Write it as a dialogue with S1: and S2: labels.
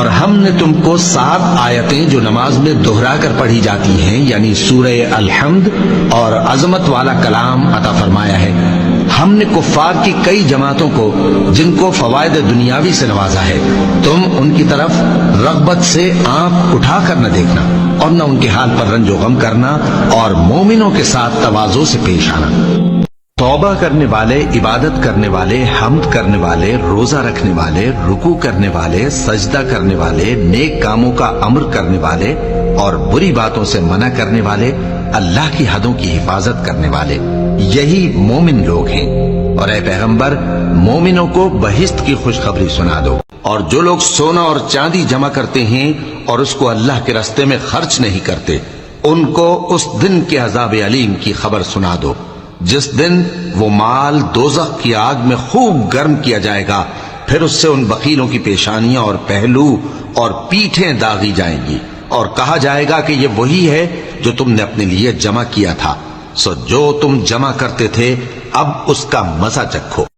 S1: اور ہم نے تم کو 7 آیتیں جو نماز میں دہرا کر پڑھی جاتی ہیں یعنی سورہ الحمد اور عظمت والا کلام عطا فرمایا ہے۔ ہم نے کفار کی کئی جماعتوں کو جن کو فوائد دنیاوی سے نوازا ہے، تم ان کی طرف رغبت سے آنکھ اٹھا کر نہ دیکھنا اور نہ ان کے حال پر رنج و غم کرنا اور مومنوں کے ساتھ تواضع سے پیش آنا۔ توبہ کرنے والے، عبادت کرنے والے، حمد کرنے والے، روزہ رکھنے والے، رکوع کرنے والے، سجدہ کرنے والے، نیک کاموں کا امر کرنے والے اور بری باتوں سے منع کرنے والے، اللہ کی حدوں کی حفاظت کرنے والے، یہی مومن لوگ ہیں۔ اور اے پیغمبر، مومنوں کو بہشت کی خوشخبری سنا دو، اور جو لوگ سونا اور چاندی جمع کرتے ہیں اور اس کو اللہ کے راستے میں خرچ نہیں کرتے، ان کو اس دن کے عذاب علیم کی خبر سنا دو، جس دن وہ مال دوزخ کی آگ میں خوب گرم کیا جائے گا، پھر اس سے ان بخیلوں کی پیشانیاں اور پہلو اور پیٹھیں داغی جائیں گی، اور کہا جائے گا کہ یہ وہی ہے جو تم نے اپنے لیے جمع کیا تھا، سو جو تم جمع کرتے تھے اب اس کا مزہ چکھو۔